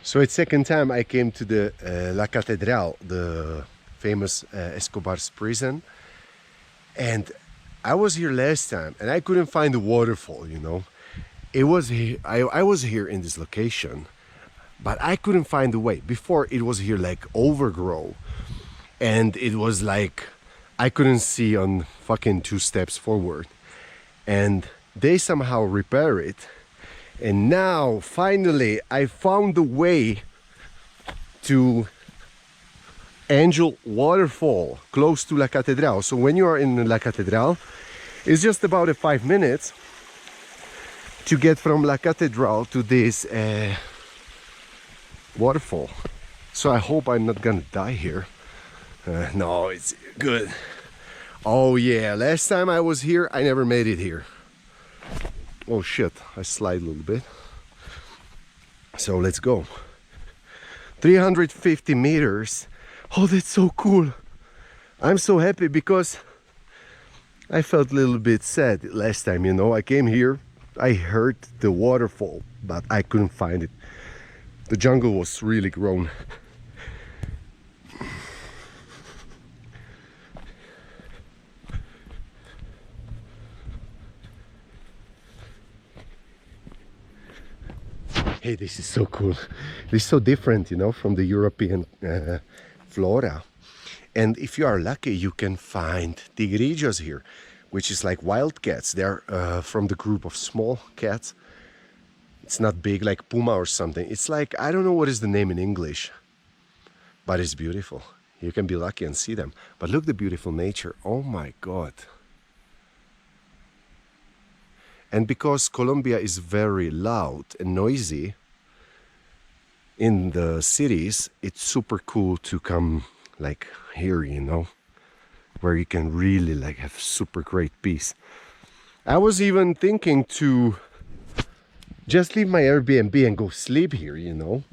So it's second time I came to the La Catedral, the famous Escobar's prison. And I was here last time and I couldn't find the waterfall, you know. It was here, I was here in this location, but I couldn't find the way. Before it was here like overgrown. And it was like I couldn't see on fucking 2 steps forward. And they somehow repair it. And now finally I found the way to Angel Waterfall close to La Catedral. So when you are in La Catedral, it's just about 5 minutes to get from La Catedral to this waterfall. So I hope I'm not gonna die here. No, it's good. Oh yeah, last time I was here I never made it here. Oh shit, I slide a little bit. So let's go. 350 meters. Oh, that's so cool. I'm so happy because I felt a little bit sad last time, you know. I came here, I heard the waterfall, but I couldn't find it. The jungle was really grown. Hey, this is so cool. This is so different, you know, from the European flora. And if you are lucky, you can find tigrillos here, which is like wild cats. They're from the group of small cats. It's not big like puma or something. It's like, I don't know what is the name in English, but it's beautiful. You can be lucky and see them. But look the beautiful nature. Oh my God. And because Colombia is very loud and noisy in the cities, it's super cool to come like here, you know, where you can really like have super great peace. I was even thinking to just leave my Airbnb and go sleep here, you know,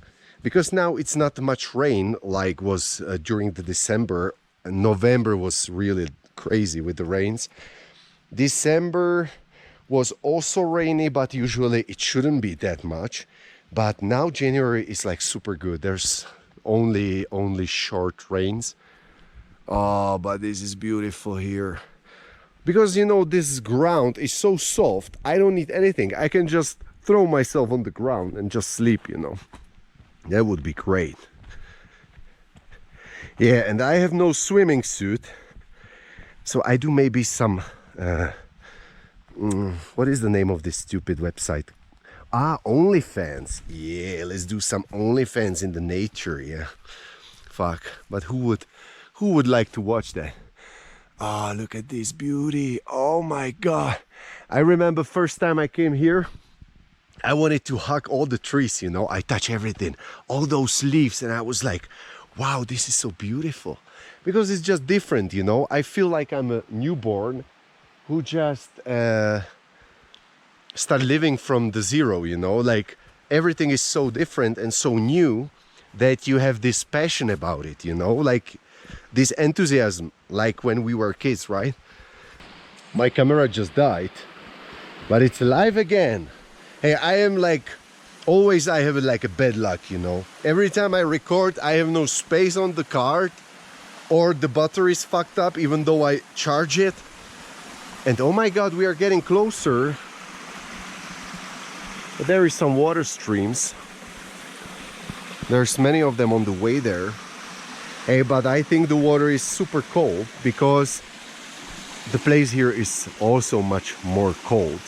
because now it's not much rain like was during the December. November was really crazy with the rains. December was also rainy, but usually it shouldn't be that much. But now January is like super good. There's only short rains. Oh, but this is beautiful here. Because, you know, this ground is so soft, I don't need anything. I can just throw myself on the ground and just sleep, you know. That would be great. Yeah, and I have no swimming suit. So I do maybe some... what is the name of this stupid website? Ah, OnlyFans. Yeah, let's do some OnlyFans in the nature. Yeah, fuck. But who would like to watch that? Ah, look at this beauty. Oh my God. I remember first time I came here, I wanted to hug all the trees, you know. I touch everything, all those leaves, and I was like, wow, this is so beautiful. Because it's just different, you know. I feel like I'm a newborn who just start living from the zero, you know, like everything is so different and so new that you have this passion about it, you know, like this enthusiasm, like when we were kids, right? My camera just died, but it's alive again. Hey, I am like, always I have like a bad luck, you know. Every time I record, I have no space on the card or the battery is fucked up even though I charge it. And oh my God, we are getting closer. But there is some water streams. There's many of them on the way there. Hey, but I think the water is super cold because the place here is also much more cold.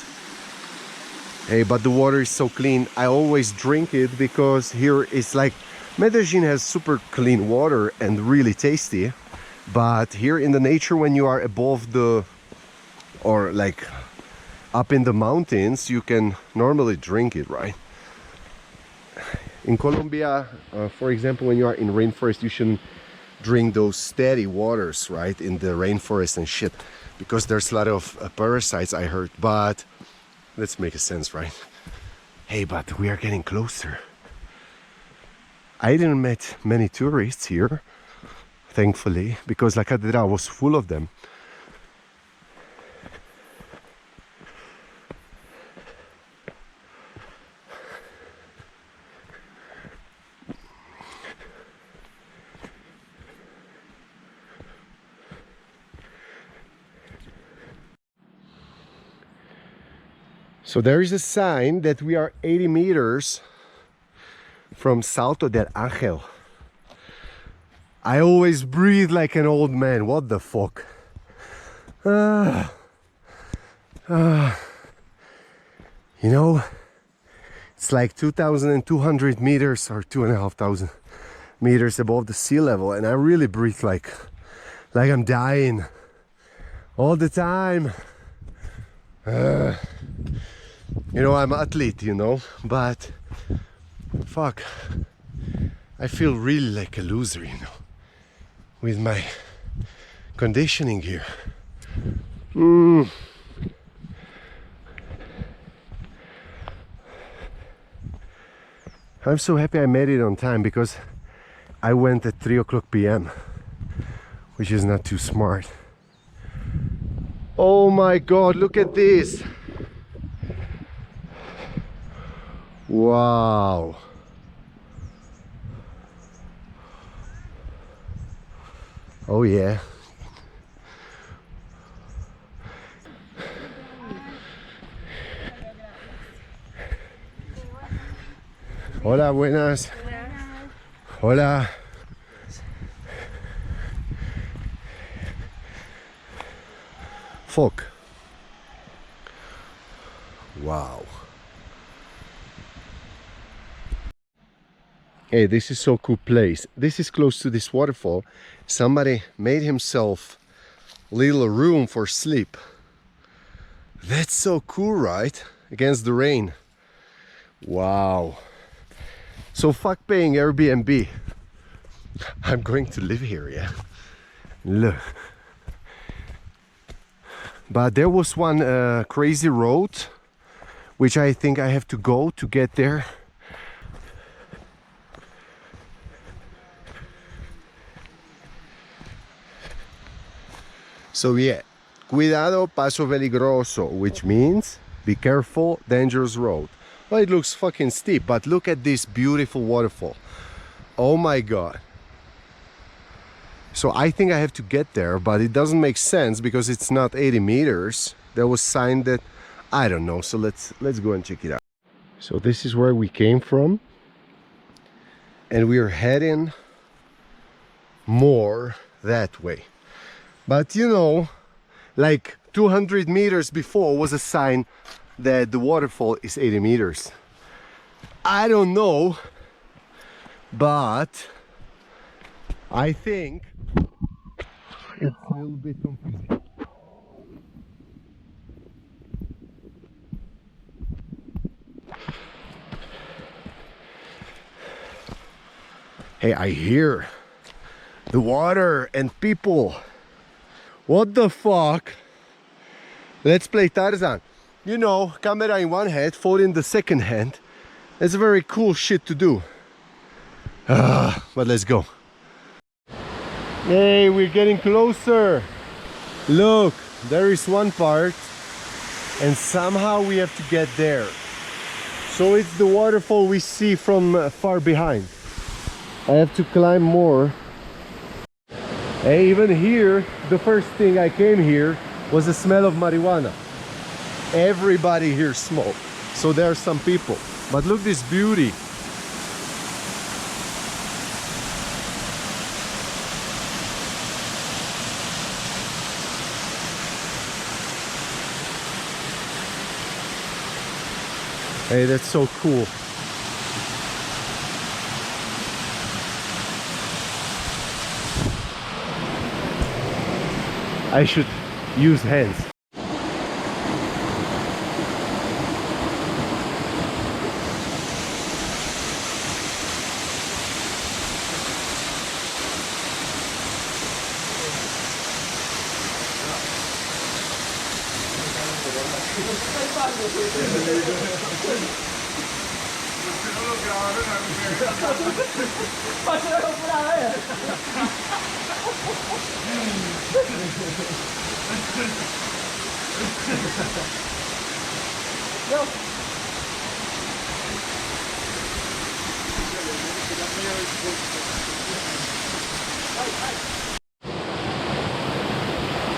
Hey, but the water is so clean. I always drink it because here is like, Medellín has super clean water and really tasty. But here in the nature, when you are above the, or like up in the mountains, you can normally drink it, right? In Colombia, for example, when you are in rainforest, you shouldn't drink those steady waters, right? In the rainforest and shit, because there's a lot of parasites, I heard. But let's make a sense, right? Hey, but we are getting closer. I didn't meet many tourists here, thankfully, because La Catedral was full of them. So there is a sign that we are 80 meters from Salto del Ángel. I always breathe like an old man. What the fuck? You know, it's like 2,200 meters or 2,500 meters above the sea level, and I really breathe like I'm dying all the time. You know, I'm an athlete, you know, but fuck, I feel really like a loser, you know, with my conditioning here. I'm so happy I made it on time, because I went at 3 o'clock p.m, which is not too smart. Oh my god, look at this. Wow. Oh yeah. Hola, buenas. Hola. Fuck. Wow. Hey, this is so cool place. This is close to this waterfall. Somebody made himself little room for sleep. That's so cool, right? Against the rain. Wow. So fuck paying Airbnb. I'm going to live here, yeah. Look. But there was one crazy road which I think I have to go to get there. So yeah, cuidado, paso peligroso, which means be careful, dangerous road. Well, it looks fucking steep, but look at this beautiful waterfall. Oh my god. So I think I have to get there, but it doesn't make sense because it's not 80 meters. There was sign that, I don't know, so let's go and check it out. So this is where we came from, and we are heading more that way. But you know, like 200 meters before was a sign that the waterfall is 80 meters. I don't know, but I think it's a little bit confusing. Hey, I hear the water and people. What the fuck? Let's play Tarzan. You know, camera in one hand, phone in the second hand. It's a very cool shit to do. But let's go. Hey, we're getting closer. Look, there is one part, and somehow we have to get there. So it's the waterfall we see from far behind. I have to climb more. Hey, even here, the first thing I came here was the smell of marijuana. Everybody here smokes, so there are some people. But look this beauty. Hey, that's so cool. I should use hands.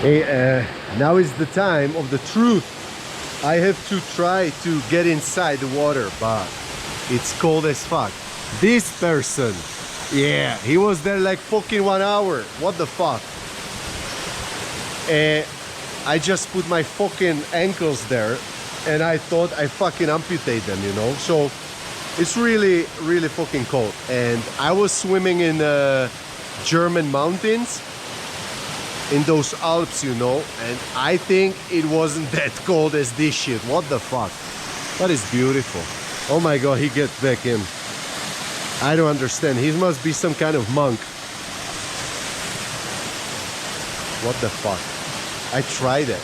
Hey, now is the time of the truth. I have to try to get inside the water, but it's cold as fuck. This person, yeah, he was there like fucking 1 hour. What the fuck? I just put my fucking ankles there and I thought I fucking amputate them, you know? So it's really, really fucking cold. And I was swimming in German mountains, in those Alps, you know, and I think it wasn't that cold as this shit. What the fuck? That is beautiful. Oh my god, he gets back in. I don't understand. He must be some kind of monk. What the fuck? I tried it.